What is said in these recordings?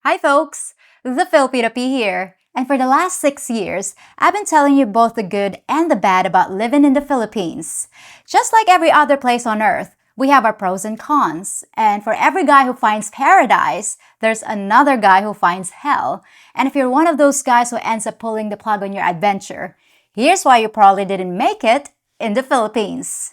Hi folks, the Filipino P here. And for the last 6 years, I've been telling you both the good and the bad about living in the Philippines. Just like every other place on earth, we have our pros and cons. And for every guy who finds paradise, there's another guy who finds hell. And if you're one of those guys who ends up pulling the plug on your adventure, here's why you probably didn't make it in the Philippines.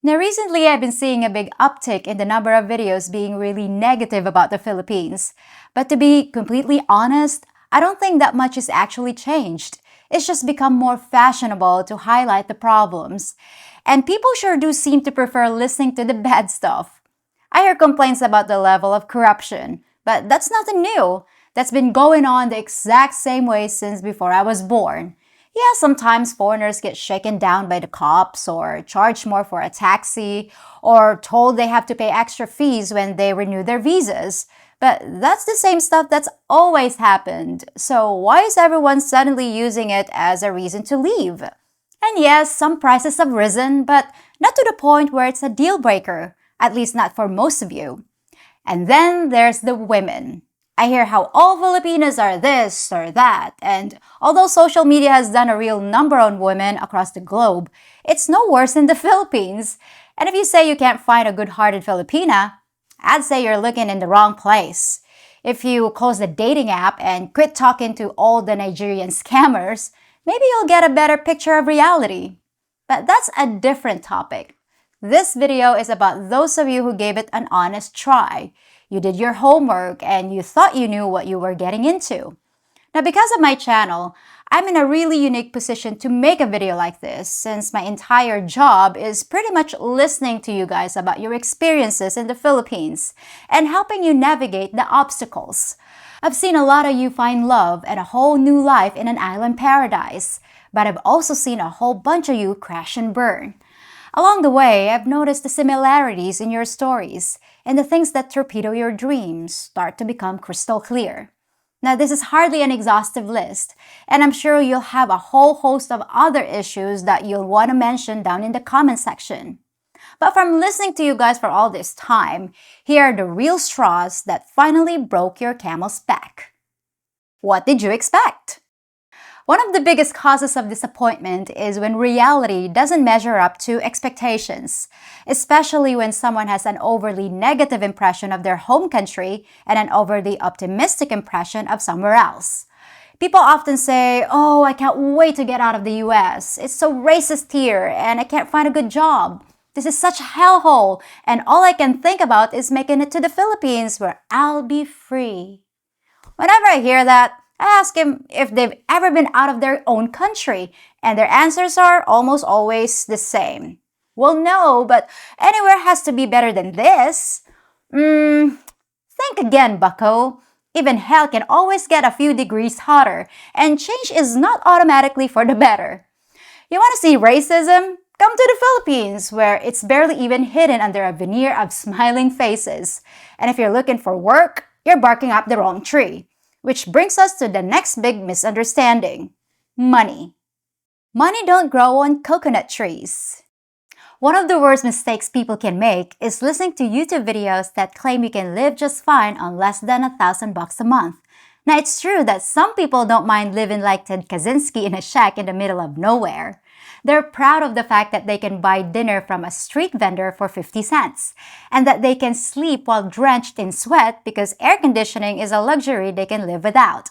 Now, recently, I've been seeing a big uptick in the number of videos being really negative about the Philippines. But to be completely honest, I don't think that much has actually changed. It's just become more fashionable to highlight the problems. And people sure do seem to prefer listening to the bad stuff. I hear complaints about the level of corruption, but that's nothing new. That's been going on the exact same way since before I was born. Yeah, sometimes foreigners get shaken down by the cops or charged more for a taxi or told they have to pay extra fees when they renew their visas. But that's the same stuff that's always happened. So why is everyone suddenly using it as a reason to leave? And yes, some prices have risen, but not to the point where it's a deal breaker, at least not for most of you. And then there's the women. I hear how all Filipinos are this or that, and although social media has done a real number on women across the globe, it's no worse in the Philippines. And if you say you can't find a good-hearted Filipina, I'd say you're looking in the wrong place. If you close the dating app and quit talking to all the Nigerian scammers, maybe you'll get a better picture of reality. But that's a different topic. This video is about those of you who gave it an honest try. You did your homework and you thought you knew what you were getting into. Now, because of my channel, I'm in a really unique position to make a video like this since my entire job is pretty much listening to you guys about your experiences in the Philippines and helping you navigate the obstacles. I've seen a lot of you find love and a whole new life in an island paradise, but I've also seen a whole bunch of you crash and burn. Along the way, I've noticed the similarities in your stories, and the things that torpedo your dreams start to become crystal clear. Now, this is hardly an exhaustive list, and I'm sure you'll have a whole host of other issues that you'll want to mention down in the comment section. But from listening to you guys for all this time, here are the real straws that finally broke your camel's back. What did you expect? One of the biggest causes of disappointment is when reality doesn't measure up to expectations, especially when someone has an overly negative impression of their home country and an overly optimistic impression of somewhere else. People often say, "Oh, I can't wait to get out of the US. It's so racist here and I can't find a good job. This is such a hellhole and all I can think about is making it to the Philippines where I'll be free." Whenever I hear that, I ask them if they've ever been out of their own country, and their answers are almost always the same. Well, no, but anywhere has to be better than this. Think again, bucko. Even hell can always get a few degrees hotter, and change is not automatically for the better. You want to see racism? Come to the Philippines, where it's barely even hidden under a veneer of smiling faces. And if you're looking for work, you're barking up the wrong tree. Which brings us to the next big misunderstanding. Money. Money don't grow on coconut trees. One of the worst mistakes people can make is listening to YouTube videos that claim you can live just fine on less than $1,000 a month. Now, it's true that some people don't mind living like Ted Kaczynski in a shack in the middle of nowhere. They're proud of the fact that they can buy dinner from a street vendor for 50 cents, and that they can sleep while drenched in sweat because air conditioning is a luxury they can live without.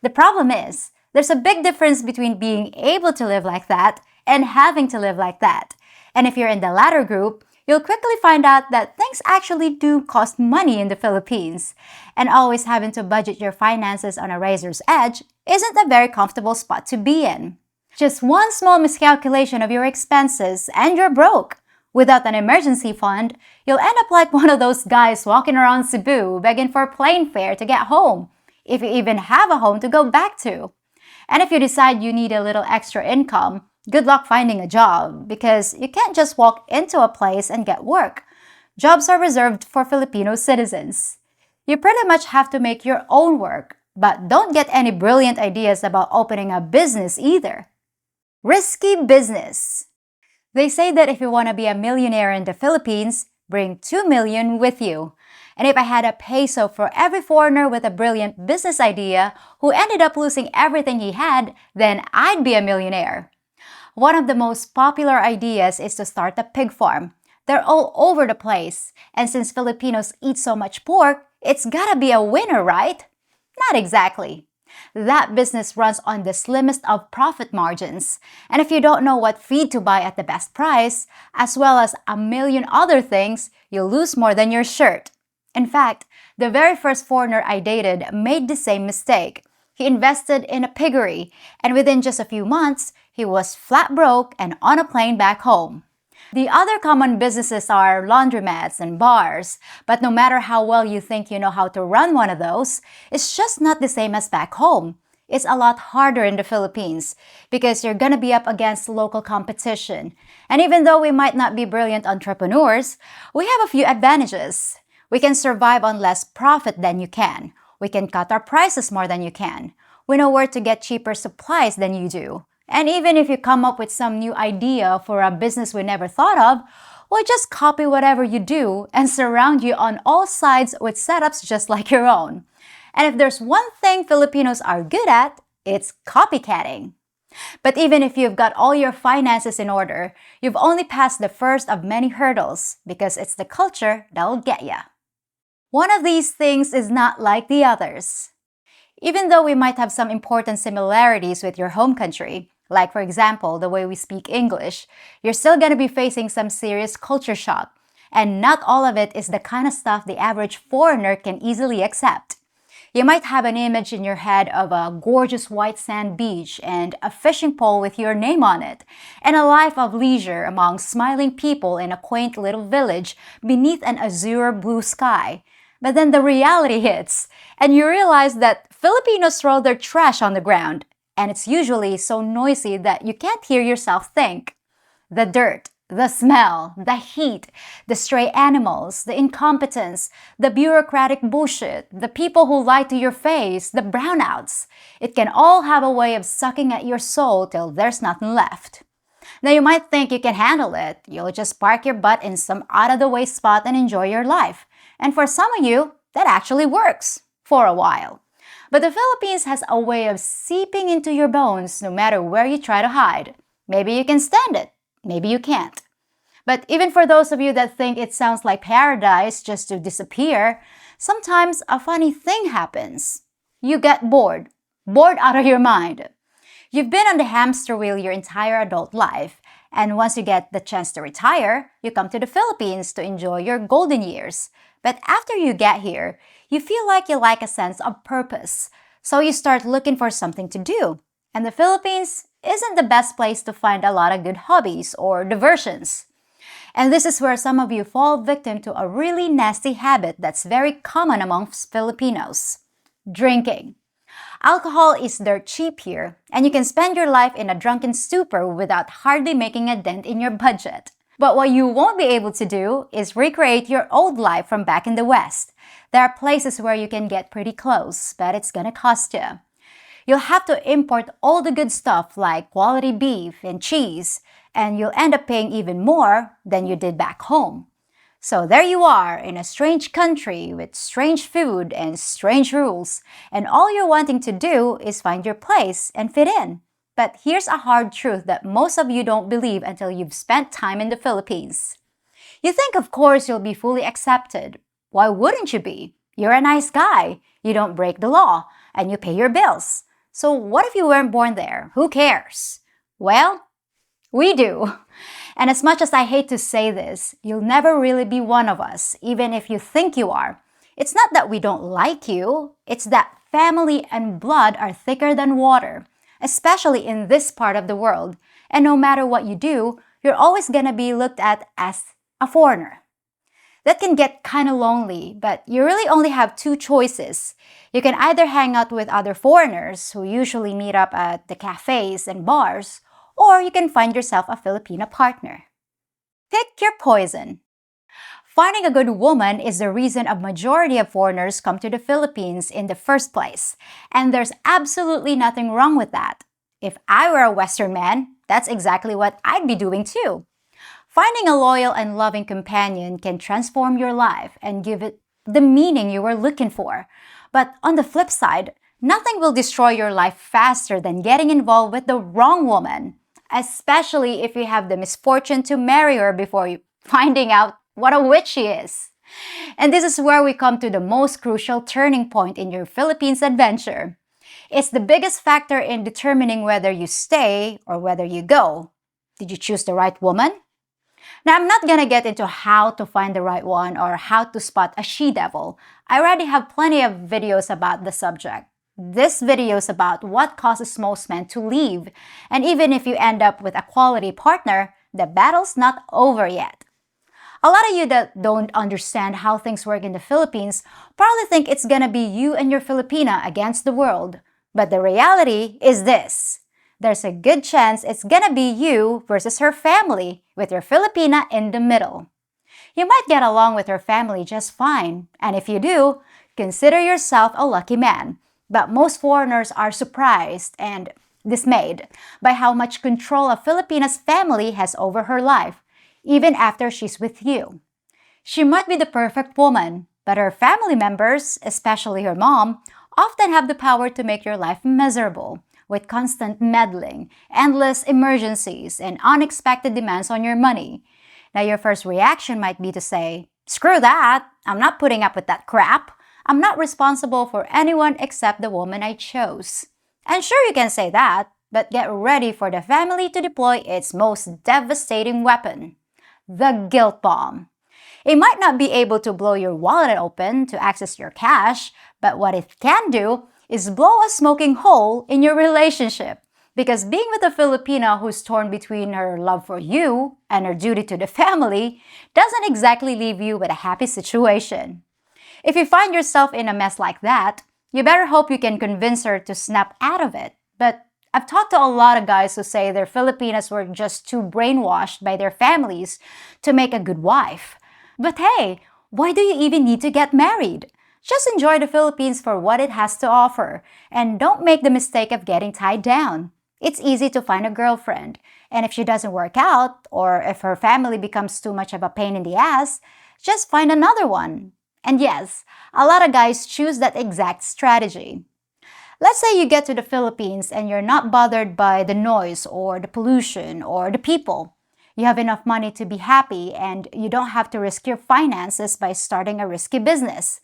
The problem is, there's a big difference between being able to live like that and having to live like that. And if you're in the latter group, you'll quickly find out that things actually do cost money in the Philippines. And always having to budget your finances on a razor's edge isn't a very comfortable spot to be in. Just one small miscalculation of your expenses and you're broke. Without an emergency fund, you'll end up like one of those guys walking around Cebu begging for plane fare to get home, if you even have a home to go back to. And if you decide you need a little extra income, good luck finding a job, because you can't just walk into a place and get work. Jobs are reserved for Filipino citizens. You pretty much have to make your own work, but don't get any brilliant ideas about opening a business either. Risky business. They say that if you want to be a millionaire in the Philippines, bring 2 million with you. And if I had a peso for every foreigner with a brilliant business idea who ended up losing everything he had, then I'd be a millionaire. One of the most popular ideas is to start a pig farm. They're all over the place, and since Filipinos eat so much pork, it's gotta be a winner, right? Not exactly. That business runs on the slimmest of profit margins. And if you don't know what feed to buy at the best price, as well as a million other things, you'll lose more than your shirt. In fact, the very first foreigner I dated made the same mistake. He invested in a piggery, and within just a few months, he was flat broke and on a plane back home. The other common businesses are laundromats and bars, but no matter how well you think you know how to run one of those, it's just not the same as back home. It's a lot harder in the Philippines because you're gonna be up against local competition. And even though we might not be brilliant entrepreneurs, we have a few advantages. We can survive on less profit than you can. We can cut our prices more than you can. We know where to get cheaper supplies than you do. And even if you come up with some new idea for a business we never thought of, we'll just copy whatever you do and surround you on all sides with setups just like your own. And if there's one thing Filipinos are good at, it's copycatting. But even if you've got all your finances in order, you've only passed the first of many hurdles because it's the culture that'll get ya. One of these things is not like the others. Even though we might have some important similarities with your home country, like for example, the way we speak English, you're still going to be facing some serious culture shock. And not all of it is the kind of stuff the average foreigner can easily accept. You might have an image in your head of a gorgeous white sand beach and a fishing pole with your name on it, and a life of leisure among smiling people in a quaint little village beneath an azure blue sky. But then the reality hits, and you realize that Filipinos throw their trash on the ground, and it's usually so noisy that you can't hear yourself think. The dirt, the smell, the heat, the stray animals, the incompetence, the bureaucratic bullshit, the people who lie to your face, the brownouts. It can all have a way of sucking at your soul till there's nothing left. Now you might think you can handle it. You'll just park your butt in some out-of-the-way spot and enjoy your life. And for some of you, that actually works. For a while. But the Philippines has a way of seeping into your bones no matter where you try to hide. Maybe you can stand it. Maybe you can't. But even for those of you that think it sounds like paradise just to disappear, sometimes a funny thing happens. You get bored. Bored out of your mind. You've been on the hamster wheel your entire adult life, and once you get the chance to retire, you come to the Philippines to enjoy your golden years. But after you get here, you feel like you lack a sense of purpose, so you start looking for something to do. And the Philippines isn't the best place to find a lot of good hobbies or diversions. And this is where some of you fall victim to a really nasty habit that's very common amongst Filipinos. Drinking. Alcohol is dirt cheap here, and you can spend your life in a drunken stupor without hardly making a dent in your budget. But what you won't be able to do is recreate your old life from back in the West. There are places where you can get pretty close, but it's gonna cost you. You'll have to import all the good stuff like quality beef and cheese, and you'll end up paying even more than you did back home. So there you are in a strange country with strange food and strange rules, and all you're wanting to do is find your place and fit in. But here's a hard truth that most of you don't believe until you've spent time in the Philippines. You think, of course, you'll be fully accepted. Why wouldn't you be? You're a nice guy. You don't break the law, and you pay your bills. So what if you weren't born there? Who cares? Well, we do. And as much as I hate to say this, you'll never really be one of us, even if you think you are. It's not that we don't like you. It's that family and blood are thicker than water, especially in this part of the world. And no matter what you do, you're always gonna be looked at as a foreigner. That can get kind of lonely, but you really only have two choices. You can either hang out with other foreigners who usually meet up at the cafes and bars, or you can find yourself a Filipina partner. Pick your poison. Finding a good woman is the reason a majority of foreigners come to the Philippines in the first place, and there's absolutely nothing wrong with that. If I were a Western man, That's exactly what I'd be doing too. Finding a loyal and loving companion can transform your life and give it the meaning you were looking for. But on the flip side, nothing will destroy your life faster than getting involved with the wrong woman, especially if you have the misfortune to marry her before you finding out what a witch she is. And this is where we come to the most crucial turning point in your Philippines adventure. It's the biggest factor in determining whether you stay or whether you go. Did you choose the right woman? Now, I'm not gonna get into how to find the right one or how to spot a she-devil. I already have plenty of videos about the subject. This video is about what causes most men to leave. And even if you end up with a quality partner, the battle's not over yet. A lot of you that don't understand how things work in the Philippines probably think it's gonna be you and your Filipina against the world. But the reality is this. There's a good chance it's gonna be you versus her family, with your Filipina in the middle. You might get along with her family just fine, and if you do, consider yourself a lucky man. But most foreigners are surprised and dismayed by how much control a Filipina's family has over her life, even after she's with you. She might be the perfect woman, but her family members, especially her mom, often have the power to make your life miserable, with constant meddling, endless emergencies, and unexpected demands on your money. Now, your first reaction might be to say, "Screw that! I'm not putting up with that crap. I'm not responsible for anyone except the woman I chose." And sure, you can say that, but get ready for the family to deploy its most devastating weapon, the guilt bomb. It might not be able to blow your wallet open to access your cash, but what it can do is blow a smoking hole in your relationship. Because being with a Filipina who's torn between her love for you and her duty to the family doesn't exactly leave you with a happy situation. If you find yourself in a mess like that, you better hope you can convince her to snap out of it. But I've talked to a lot of guys who say their Filipinas were just too brainwashed by their families to make a good wife. But hey, why do you even need to get married? Just enjoy the Philippines for what it has to offer, and don't make the mistake of getting tied down. It's easy to find a girlfriend, and if she doesn't work out, or if her family becomes too much of a pain in the ass, just find another one. And yes, a lot of guys choose that exact strategy. Let's say you get to the Philippines and you're not bothered by the noise or the pollution or the people. You have enough money to be happy and you don't have to risk your finances by starting a risky business.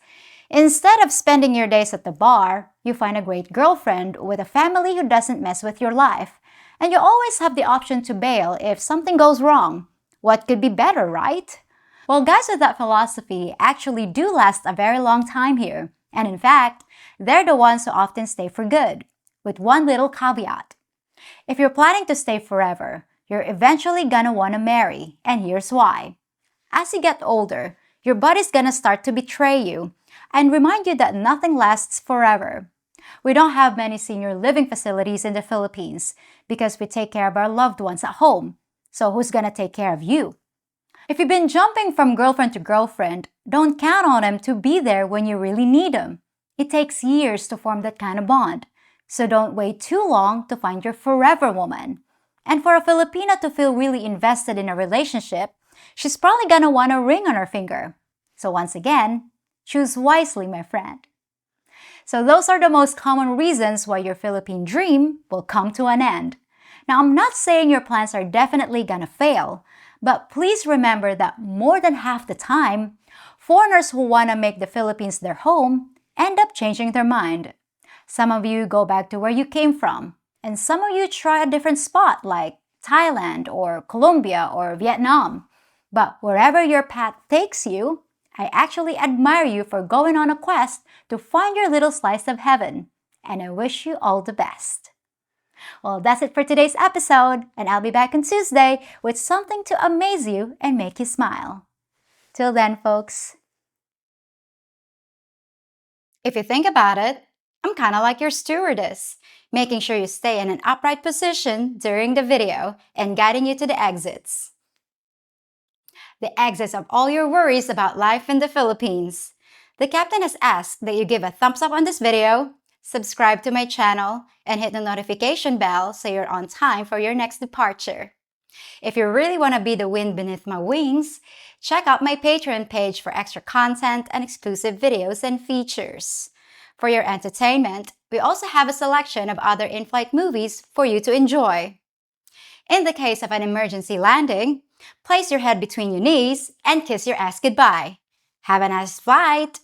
Instead of spending your days at the bar, you find a great girlfriend with a family who doesn't mess with your life. And you always have the option to bail if something goes wrong. What could be better, right? Well, guys with that philosophy actually do last a very long time here. And in fact, they're the ones who often stay for good. With one little caveat. If you're planning to stay forever, you're eventually gonna wanna marry, and here's why. As you get older, your body's gonna start to betray you and remind you that nothing lasts forever. We don't have many senior living facilities in the Philippines because we take care of our loved ones at home. So who's gonna take care of you? If you've been jumping from girlfriend to girlfriend, don't count on them to be there when you really need them. It takes years to form that kind of bond. So don't wait too long to find your forever woman. And for a Filipina to feel really invested in a relationship, she's probably gonna want a ring on her finger. So once again, choose wisely, my friend. So those are the most common reasons why your Philippine dream will come to an end. Now, I'm not saying your plans are definitely gonna fail, but please remember that more than half the time, foreigners who wanna make the Philippines their home end up changing their mind. Some of you go back to where you came from, and some of you try a different spot like Thailand or Colombia or Vietnam. But wherever your path takes you, I actually admire you for going on a quest to find your little slice of heaven, and I wish you all the best. Well, that's it for today's episode, and I'll be back on Tuesday with something to amaze you and make you smile. Till then, folks. If you think about it, I'm kind of like your stewardess, making sure you stay in an upright position during the video and guiding you to the exits. The exits of all your worries about life in the Philippines. The captain has asked that you give a thumbs up on this video, subscribe to my channel, and hit the notification bell so you're on time for your next departure. If you really want to be the wind beneath my wings, check out my Patreon page for extra content and exclusive videos and features. For your entertainment, we also have a selection of other in-flight movies for you to enjoy. In the case of an emergency landing, place your head between your knees and kiss your ass goodbye. Have a nice flight!